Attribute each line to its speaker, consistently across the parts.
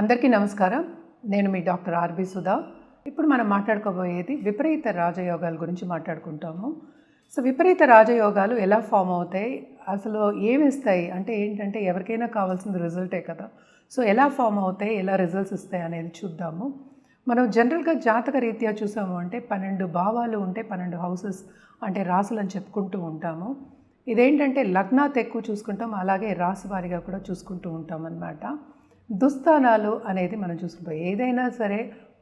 Speaker 1: అందరికీ నమస్కారం. నేను మీ డాక్టర్ ఆర్బి సుధా. ఇప్పుడు మనం మాట్లాడుకోబోయేది విపరీత రాజయోగాల గురించి మాట్లాడుకుంటాము. సో విపరీత రాజయోగాలు ఎలా ఫామ్ అవుతాయి, అసలు ఏమిస్తాయి అంటే ఏంటంటే ఎవరికైనా కావాల్సింది రిజల్టే కదా. సో ఎలా ఫామ్ అవుతాయి, ఎలా రిజల్ట్స్ ఇస్తాయి అనేది చూద్దాము. మనం జనరల్గా జాతక రీత్యా చూసాము అంటే 12 భావాలు ఉంటే 12 హౌసెస్ అంటే రాసులు అని చెప్పుకుంటూ ఉంటాము. ఇదేంటంటే లగ్నాత్ ఎక్కువ చూసుకుంటాం, అలాగే రాశి వారిగా కూడా చూసుకుంటూ ఉంటాం అన్నమాట. దుస్థానాలు అనేది మనం చూసుకుంటాం. ఏదైనా సరే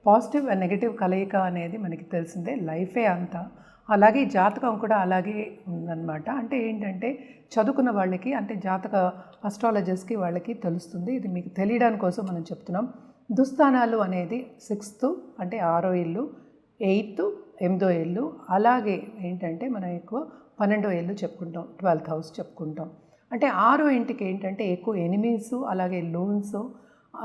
Speaker 1: పాజిటివ్ అండ్ నెగిటివ్ కలయిక అనేది మనకి తెలిసిందే, లైఫే అంతా. అలాగే జాతకం కూడా అలాగే ఉందన్నమాట. అంటే ఏంటంటే చదువుకున్న వాళ్ళకి అంటే జాతక అస్ట్రాలజర్స్కి వాళ్ళకి తెలుస్తుంది. ఇది మీకు తెలియడానికి కోసం మనం చెప్తున్నాం. దుస్థానాలు అనేది 6th అంటే 6వ ఇల్లు, 8th 8వ ఇల్లు, అలాగే ఏంటంటే మనం ఎక్కువ 12వ ఇల్లు చెప్పుకుంటాం, 12th హౌస్ చెప్పుకుంటాం. అంటే 6వ ఇంటికి ఏంటంటే ఎక్కువ ఎనిమీస్ అలాగే లోన్స్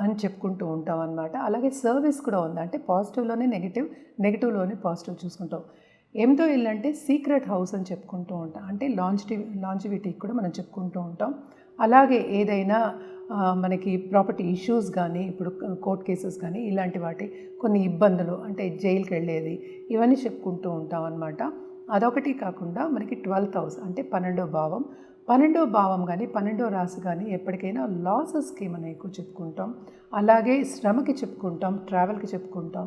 Speaker 1: అని చెప్పుకుంటూ ఉంటాం అన్నమాట. అలాగే సర్వీస్ కూడా ఉంది, అంటే పాజిటివ్లోనే నెగిటివ్, నెగిటివ్లోనే పాజిటివ్ చూసుకుంటాం. 8వ ఇల్లు అంటే సీక్రెట్ హౌస్ అని చెప్పుకుంటూ ఉంటాం, అంటే లాంజివిటీకి కూడా మనం చెప్పుకుంటూ ఉంటాం. అలాగే ఏదైనా మనకి ప్రాపర్టీ ఇష్యూస్ కానీ, ఇప్పుడు కోర్ట్ కేసెస్ కానీ ఇలాంటి వాటి కొన్ని ఇబ్బందులు అంటే జైలుకి వెళ్ళేది ఇవన్నీ చెప్పుకుంటూ ఉంటాం అన్నమాట. అదొకటి కాకుండా మనకి 12th హౌస్ అంటే 12వ భావం. 12వ భావం కానీ 12వ రాశి కానీ ఎప్పటికైనా లాసెస్కి మనం ఎక్కువ చెప్పుకుంటాం. అలాగే శ్రమకి చెప్పుకుంటాం, ట్రావెల్కి చెప్పుకుంటాం,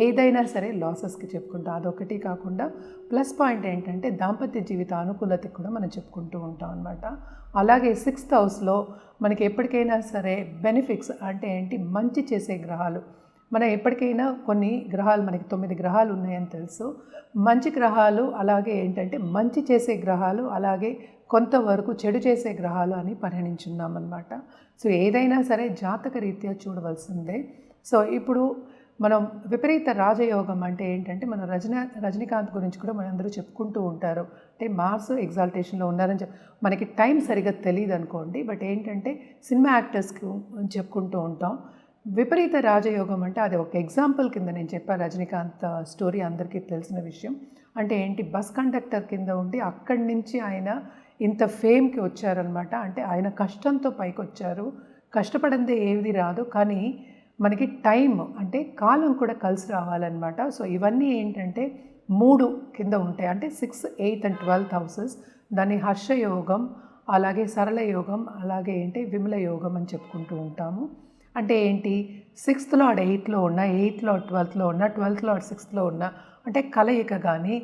Speaker 1: ఏదైనా సరే లాసెస్కి చెప్పుకుంటాం. అదొకటి కాకుండా ప్లస్ పాయింట్ ఏంటంటే దాంపత్య జీవిత అనుకూలతకి కూడా మనం చెప్పుకుంటూ ఉంటాం అన్నమాట. అలాగే 6th హౌస్లో మనకి ఎప్పటికైనా సరే బెనిఫిట్స్ అంటే ఏంటి, మంచి చేసే గ్రహాలు. మనం ఎప్పటికైనా కొన్ని గ్రహాలు, మనకి 9 గ్రహాలు ఉన్నాయని తెలుసు. మంచి గ్రహాలు అలాగే ఏంటంటే మంచి చేసే గ్రహాలు, అలాగే కొంతవరకు చెడు చేసే గ్రహాలు అని పరిగణించున్నామన్నమాట. సో ఏదైనా సరే జాతక రీత్యా చూడవలసిందే. సో ఇప్పుడు మనం విపరీత రాజయోగం అంటే ఏంటంటే మనం రజనీకాంత్ గురించి కూడా మనందరూ చెప్పుకుంటూ ఉంటారు. అంటే మార్స్ ఎగ్జాల్టేషన్లో ఉన్నారని మనకి టైం సరిగ్గా తెలియదు అనుకోండి, బట్ ఏంటంటే సినిమా యాక్టర్స్కి చెప్పుకుంటూ ఉంటాం. విపరీత రాజయోగం అంటే అది ఒక ఎగ్జాంపుల్ కింద నేను చెప్పాను. రజనీకాంత్ స్టోరీ అందరికీ తెలిసిన విషయం. అంటే ఏంటి, బస్ కండక్టర్ కింద ఉండి అక్కడి నుంచి ఆయన ఇంత ఫేమ్కి వచ్చారనమాట. అంటే ఆయన కష్టంతో పైకి వచ్చారు. కష్టపడిందే ఏది రాదు, కానీ మనకి టైం అంటే కాలం కూడా కలిసి రావాలన్నమాట. సో ఇవన్నీ ఏంటంటే 3 కింద ఉంటాయి, అంటే 6, 8 and 12th హౌసెస్. దాన్ని హర్షయోగం, అలాగే సరళ యోగం, అలాగే ఏంటి విమల యోగం అని చెప్పుకుంటూ ఉంటాము. అంటే ఏంటి, 6th లార్డ్ 8లో ఉన్న, 8th లార్డ్ 12లో ఉన్న, 12th లార్డ్ 6లో ఉన్న, అంటే కలయిక కానీ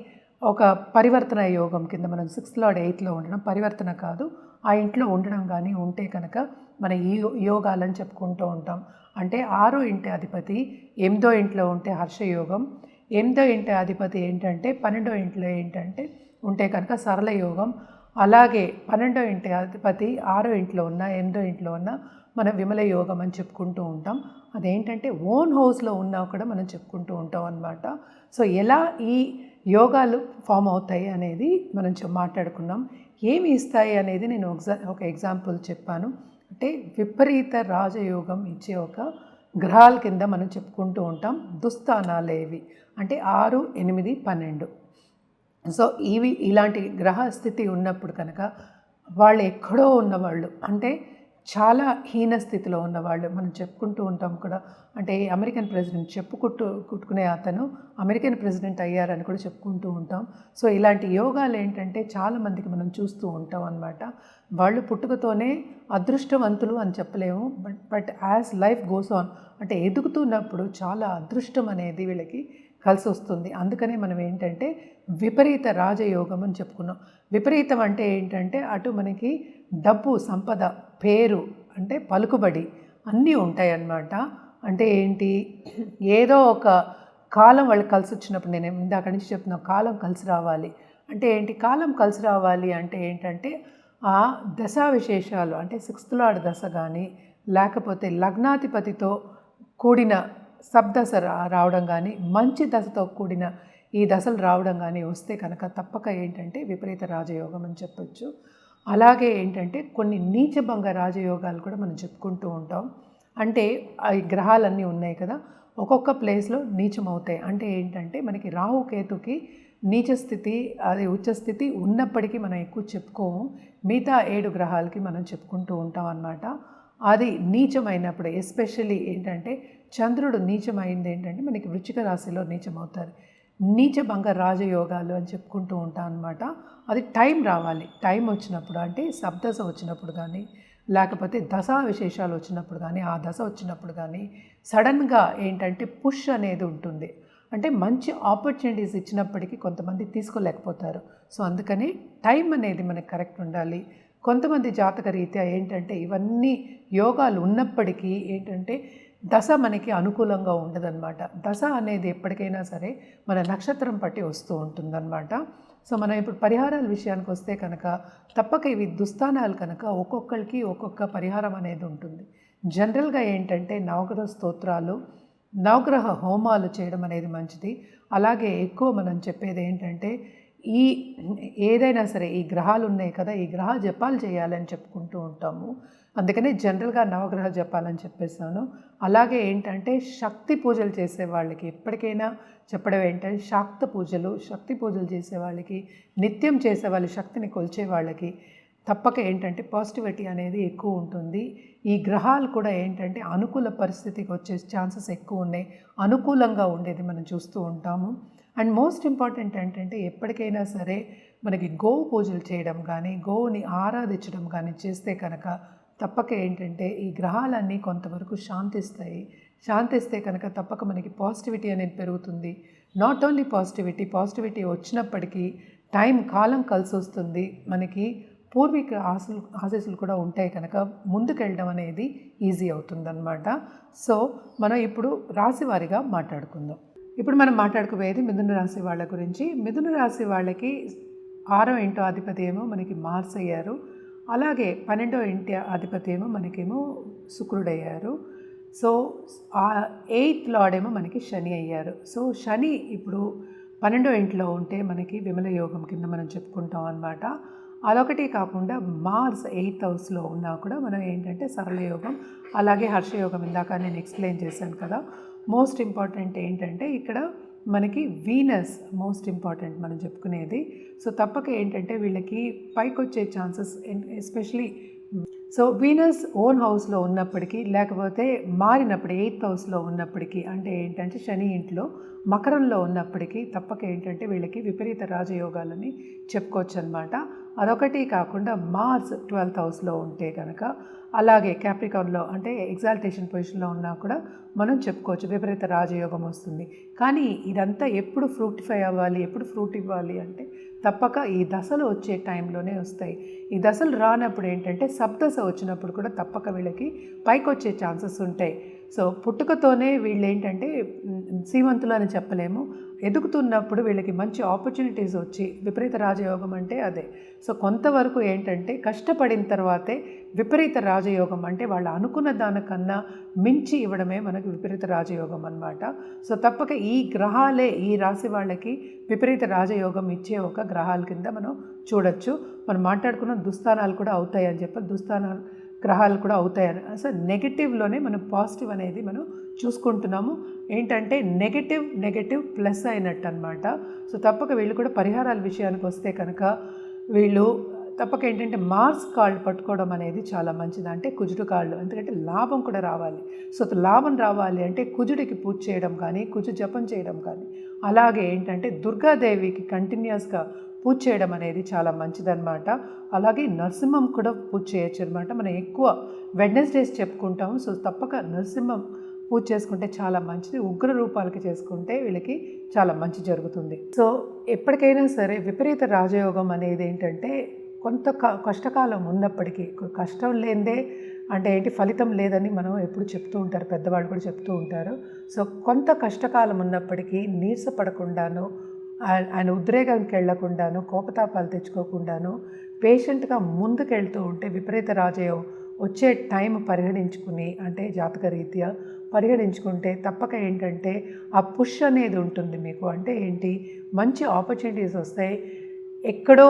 Speaker 1: ఒక పరివర్తన యోగం కింద మనం 6th లార్డ్ 8లో ఉండడం, పరివర్తన కాదు, ఆ ఇంట్లో ఉండడం కానీ ఉంటే కనుక మన ఈ యోగాలని చెప్పుకుంటూ ఉంటాం. అంటే 6వ ఇంటి అధిపతి 8వ ఇంట్లో ఉంటే హర్షయోగం, 8వ ఇంటి అధిపతి ఏంటంటే 12వ ఇంట్లో ఏంటంటే ఉంటే కనుక సరళ యోగం, అలాగే 12వ ఇంటి అధిపతి 6వ ఇంట్లో ఉన్న, 8వ ఇంట్లో ఉన్న మనం విమల యోగం అని చెప్పుకుంటూ ఉంటాం. అదేంటంటే ఓన్ హౌస్లో ఉన్నా కూడా మనం చెప్పుకుంటూ ఉంటాం అన్నమాట. సో ఎలా ఈ యోగాలు ఫామ్ అవుతాయి అనేది మనం మాట్లాడుకున్నాం. ఏమి ఇస్తాయి అనేది నేను ఒక ఎగ్జాంపుల్ చెప్పాను. అంటే విపరీత రాజయోగం ఇచ్చే ఒక గ్రహాల కింద మనం చెప్పుకుంటూ ఉంటాం. దుస్థానాలు ఏవి అంటే 6, 8, 12. సో ఇలాంటి గ్రహ స్థితి ఉన్నప్పుడు కనుక వాళ్ళు ఎక్కడో ఉన్నవాళ్ళు, అంటే చాలా హీన స్థితిలో ఉన్నవాళ్ళు మనం చెప్పుకుంటూ ఉంటాం కూడా. అంటే అమెరికన్ ప్రెసిడెంట్ కుట్టుకునే అతను అమెరికన్ ప్రెసిడెంట్ అయ్యారని కూడా చెప్పుకుంటూ ఉంటాం. సో ఇలాంటి యోగాలు ఏంటంటే చాలామందికి మనం చూస్తూ ఉంటాం అన్నమాట. వాళ్ళు పుట్టుకతోనే అదృష్టవంతులు అని చెప్పలేము, but as life goes on అంటే ఎదుగుతున్నప్పుడు చాలా అదృష్టం అనేది వీళ్ళకి కలిసి వస్తుంది. అందుకనే మనం ఏంటంటే విపరీత రాజయోగం అని చెప్పుకున్నాం. విపరీతం అంటే ఏంటంటే అటు మనకి డబ్బు, సంపద, పేరు, అంటే పలుకుబడి అన్నీ ఉంటాయి అన్నమాట. అంటే ఏంటి, ఏదో ఒక కాలం వాళ్ళకి కలిసి వచ్చినప్పుడు, నేను ఇందాక నుంచి చెప్తున్నా కాలం కలిసి రావాలి అంటే ఏంటి, కాలం కలిసి రావాలి అంటే ఏంటంటే ఆ దశా విశేషాలు, అంటే 6th లార్డ్ దశ కానీ, లేకపోతే లగ్నాధిపతితో కూడిన సబ్దశ రావడం కానీ, మంచి దశతో కూడిన ఈ దశలు రావడం కానీ వస్తే కనుక తప్పక ఏంటంటే విపరీత రాజయోగం అని చెప్పొచ్చు. అలాగే ఏంటంటే కొన్ని నీచభంగ రాజయోగాలు కూడా మనం చెప్పుకుంటూ ఉంటాం. అంటే ఈ గ్రహాలన్నీ ఉన్నాయి కదా, ఒక్కొక్క ప్లేస్లో నీచం అవుతాయి. అంటే ఏంటంటే మనకి రాహుకేతుకి నీచ స్థితి, అది ఉచ్చ స్థితి ఉన్నప్పటికీ మనం ఎక్కువ చెప్పుకోము. మిగతా 7 గ్రహాలకి మనం చెప్పుకుంటూ ఉంటాం అన్నమాట. అది నీచమైనప్పుడు ఎస్పెషల్లీ ఏంటంటే చంద్రుడు నీచమైంది ఏంటంటే మనకి వృశ్చిక రాశిలో నీచమవుతారు. నీచభంగ రాజయోగాలు అని చెప్పుకుంటూ ఉంటాం అనమాట. అది టైం రావాలి, టైం వచ్చినప్పుడు అంటే సప్దశ వచ్చినప్పుడు కానీ లేకపోతే దశా విశేషాలు వచ్చినప్పుడు కానీ ఆ దశ వచ్చినప్పుడు కానీ సడన్గా ఏంటంటే పుష్ అనేది ఉంటుంది. అంటే మంచి ఆపర్చునిటీస్ ఇచ్చినప్పటికీ కొంతమంది తీసుకోలేకపోతారు. సో అందుకని టైం అనేది మనకి కరెక్ట్ ఉండాలి. కొంతమంది జాతక రీత్యా ఏంటంటే ఇవన్నీ యోగాలు ఉన్నప్పటికీ ఏంటంటే దశ మనకి అనుకూలంగా ఉండదన్నమాట. దశ అనేది ఎప్పటికైనా సరే మన నక్షత్రం పట్టి వస్తూ ఉంటుందన్నమాట. సో మనం ఇప్పుడు పరిహారాల విషయానికి వస్తే కనుక తప్పక ఇవి దుస్థానాలు కనుక ఒక్కొక్కరికి ఒక్కొక్క పరిహారం అనేది ఉంటుంది. జనరల్గా ఏంటంటే నవగ్రహ స్తోత్రాలు, నవగ్రహ హోమాలు చేయడం అనేది మంచిది. అలాగే ఎక్కువ మనం చెప్పేది ఏంటంటే ఈ ఏదైనా సరే ఈ గ్రహాలు ఉన్నాయి కదా, ఈ గ్రహ జపాలు చేయాలని చెప్పుకుంటూ ఉంటాము. అందుకనే జనరల్గా నవగ్రహ జపాలని చెప్పేసాను. అలాగే ఏంటంటే శక్తి పూజలు చేసే వాళ్ళకి ఎప్పటికైనా చెప్పడం ఏంటంటే శక్తి పూజలు చేసే వాళ్ళకి, నిత్యం చేసే వాళ్ళ శక్తిని కొలిచే వాళ్ళకి తప్పక ఏంటంటే పాజిటివిటీ అనేది ఎక్కువ ఉంటుంది. ఈ గ్రహాలు కూడా ఏంటంటే అనుకూల పరిస్థితికి వచ్చే ఛాన్సెస్ ఎక్కువ ఉన్నాయి, అనుకూలంగా ఉండేది మనం చూస్తూ ఉంటాము. అండ్ మోస్ట్ ఇంపార్టెంట్ ఏంటంటే ఎప్పటికైనా సరే మనకి గోవు పూజలు చేయడం కానీ, గోవుని ఆరాధించడం కానీ చేస్తే కనుక తప్పక ఏంటంటే ఈ గ్రహాలన్నీ కొంతవరకు శాంతిస్తే కనుక తప్పక మనకి పాజిటివిటీ అనేది పెరుగుతుంది. నాట్ ఓన్లీ పాజిటివిటీ వచ్చినప్పటికీ కాలం కలిసి వస్తుంది. మనకి పూర్వీక ఆశీస్సులు కూడా ఉంటాయి కనుక ముందుకెళ్ళడం అనేది ఈజీ అవుతుందన్నమాట. సో మనం ఇప్పుడు రాశివారీగా మాట్లాడుకుందాం. ఇప్పుడు మనం మాట్లాడుకోబోయేది మిథున రాశి వాళ్ళ గురించి. మిథున రాశి వాళ్ళకి 6వ ఇంటి అధిపతి ఏమో మనకి మార్స్ అయ్యారు. అలాగే 12వ ఇంటి అధిపతి ఏమో మనకేమో శుక్రుడయ్యారు. సో 8th లార్డ్ ఏమో మనకి శని అయ్యారు. సో శని ఇప్పుడు 12వ ఇంట్లో ఉంటే మనకి విమల యోగం కింద మనం చెప్పుకుంటాం అన్నమాట. అదొకటి కాకుండా మార్స్ 8th హౌస్లో ఉన్నా కూడా మనం ఏంటంటే సరళ యోగం, అలాగే హర్షయోగం ఇందాక నేను ఎక్స్ప్లెయిన్ చేశాను కదా. మోస్ట్ ఇంపార్టెంట్ ఏంటంటే ఇక్కడ మనకి వీనస్ మోస్ట్ ఇంపార్టెంట్ మనం చెప్పుకునేది. సో తప్పక ఏంటంటే వీళ్ళకి పైకి వచ్చే chances especially so Venus own హౌస్లో ఉన్నప్పటికీ లేకపోతే మారినప్పుడు 8th హౌస్లో ఉన్నప్పటికీ అంటే ఏంటంటే శని ఇంట్లో మకరంలో ఉన్నప్పటికీ తప్పక ఏంటంటే వీళ్ళకి విపరీత రాజయోగాలని చెప్పుకోవచ్చు అనమాట. అదొకటి కాకుండా మార్స్ 12th హౌస్లో ఉంటే కనుక అలాగే క్యాప్రికాన్లో అంటే ఎగ్జాల్టేషన్ పొజిషన్లో ఉన్నా కూడా మనం చెప్పుకోవచ్చు విపరీత రాజయోగం వస్తుంది. కానీ ఇదంతా ఎప్పుడు ఫ్రూటిఫై అవ్వాలి, ఎప్పుడు ఫ్రూట్ ఇవ్వాలి అంటే తప్పక ఈ దశలు వచ్చే టైంలోనే వస్తాయి. ఈ దశలు రానప్పుడు ఏంటంటే సప్దశ వచ్చినప్పుడు కూడా తప్పక వీళ్ళకి పైకి వచ్చే ఛాన్సెస్ ఉంటాయి. సో పుట్టుకతోనే వీళ్ళు ఏంటంటే శ్రీమంతులు అని చెప్పలేము, ఎదుగుతున్నప్పుడు వీళ్ళకి మంచి ఆపర్చునిటీస్ వచ్చి విపరీత రాజయోగం అంటే అదే. సో కొంతవరకు ఏంటంటే కష్టపడిన తర్వాతే విపరీత రాజయోగం అంటే వాళ్ళు అనుకున్న దానికన్నా మించి ఇవ్వడమే మనకు విపరీత రాజయోగం అన్నమాట. సో తప్పక ఈ గ్రహాలే ఈ రాశి వాళ్ళకి విపరీత రాజయోగం ఇచ్చే ఒక గ్రహాల కింద మనం చూడొచ్చు. మనం మాట్లాడుకున్న దుస్థానాలు కూడా అవుతాయి అని చెప్పి దుస్థానాలు గ్రహాలు కూడా అవుతాయని. అసలు నెగిటివ్లోనే మనం పాజిటివ్ అనేది మనం చూసుకుంటున్నాము. ఏంటంటే నెగటివ్ ప్లస్ అయినట్టు అనమాట. సో తప్పక వీళ్ళు కూడా పరిహారాల విషయానికి వస్తే కనుక వీళ్ళు తప్పక ఏంటంటే మార్స్ కాళ్ళు పట్టుకోవడం అనేది చాలా మంచిది. అంటే కుజుడు కాళ్ళు, ఎందుకంటే లాభం కూడా రావాలి. సో లాభం రావాలి అంటే కుజుడికి పూజ చేయడం కానీ, కుజు జపం చేయడం కానీ, అలాగే ఏంటంటే దుర్గాదేవికి కంటిన్యూస్గా పూజ చేయడం అనేది చాలా మంచిదన్నమాట. అలాగే నరసింహం కూడా పూజ చేయొచ్చు అనమాట. మనం ఎక్కువ వెడ్నెస్డేస్ చెప్పుకుంటాము. సో తప్పక నరసింహం పూజ చేసుకుంటే చాలా మంచిది. ఉగ్ర రూపాలకి చేసుకుంటే వీళ్ళకి చాలా మంచి జరుగుతుంది. సో ఎప్పటికైనా సరే విపరీత రాజయోగం అనేది ఏంటంటే కొంత కష్టకాలం ఉన్నప్పటికీ, కష్టం లేదే అంటే ఏంటి ఫలితం లేదని మనం ఎప్పుడు చెప్తూ ఉంటారు, పెద్దవాళ్ళు కూడా చెప్తూ ఉంటారు. సో కొంత కష్టకాలం ఉన్నప్పటికీ నీరసపడకుండాను, ఆయన ఉద్రేగానికి వెళ్లకుండాను, కోపతాపాలు తెచ్చుకోకుండాను పేషెంట్గా ముందుకెళ్తూ ఉంటే విపరీత రాజయోగం వచ్చే టైం పరిగణించుకుని అంటే జాతక రీత్యా పరిగణించుకుంటే తప్పక ఏంటంటే ఆ పుష్ అనేది ఉంటుంది మీకు. అంటే ఏంటి మంచి ఆపర్చునిటీస్ వస్తాయి. ఎక్కడో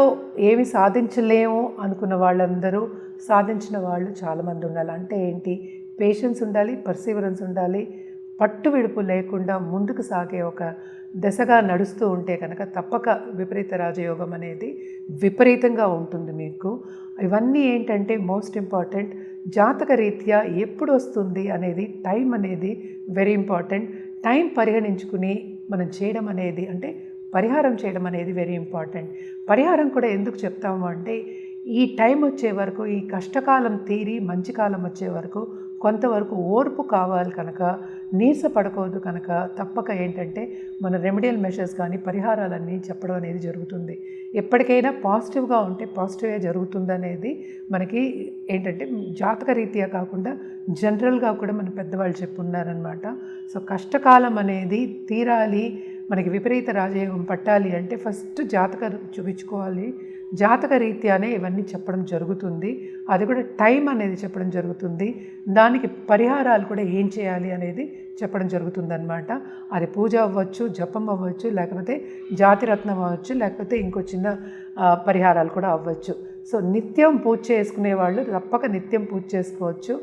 Speaker 1: ఏమి సాధించలేము అనుకున్న వాళ్ళందరూ సాధించిన వాళ్ళు చాలామంది ఉండాలి. అంటే ఏంటి పేషెన్స్ ఉండాలి, పర్సీవరెన్స్ ఉండాలి, పట్టు విడుపు లేకుండా ముందుకు సాగే ఒక దశగా నడుస్తూ ఉంటే కనుక తప్పక విపరీత రాజయోగం అనేది విపరీతంగా ఉంటుంది మీకు. ఇవన్నీ ఏంటంటే మోస్ట్ ఇంపార్టెంట్, జాతక రీత్యా ఎప్పుడు వస్తుంది అనేది టైం అనేది వెరీ ఇంపార్టెంట్. టైం పరిగణించుకుని మనం చేయడం అనేది అంటే పరిహారం చేయడం అనేది వెరీ ఇంపార్టెంట్. పరిహారం కూడా ఎందుకు చెప్తాము అంటే ఈ టైం వచ్చే వరకు, ఈ కష్టకాలం తీరి మంచి కాలం వచ్చే వరకు కొంతవరకు ఓర్పు కావాలి కనుక, నీరస పడకూడదు కనుక తప్పక ఏంటంటే మన రెమెడియల్ మెషర్స్ కానీ పరిహారాలన్నీ చెప్పడం అనేది జరుగుతుంది. ఎప్పటికైనా పాజిటివ్గా ఉంటే పాజిటివ్గా జరుగుతుందనేది మనకి ఏంటంటే జాతక రీత్యా కాకుండా జనరల్గా కూడా మన పెద్దవాళ్ళు చెప్పున్నారనమాట. సో కష్టకాలం అనేది తీరాలి, మనకి విపరీత రాజయోగం పట్టాలి అంటే ఫస్ట్ జాతక చూపించుకోవాలి. జాతక రీత్యానే ఇవన్నీ చెప్పడం జరుగుతుంది. అది కూడా టైం అనేది చెప్పడం జరుగుతుంది. దానికి పరిహారాలు కూడా ఏం చేయాలి అనేది చెప్పడం జరుగుతుందన్నమాట. అది పూజ అవ్వచ్చు, జపం అవ్వచ్చు, లేకపోతే జాతిరత్నం అవ్వచ్చు, లేకపోతే ఇంకో చిన్న పరిహారాలు కూడా అవ్వచ్చు. సో నిత్యం పూజ చేసుకునే వాళ్ళు తప్పక నిత్యం పూజ చేసుకోవచ్చు.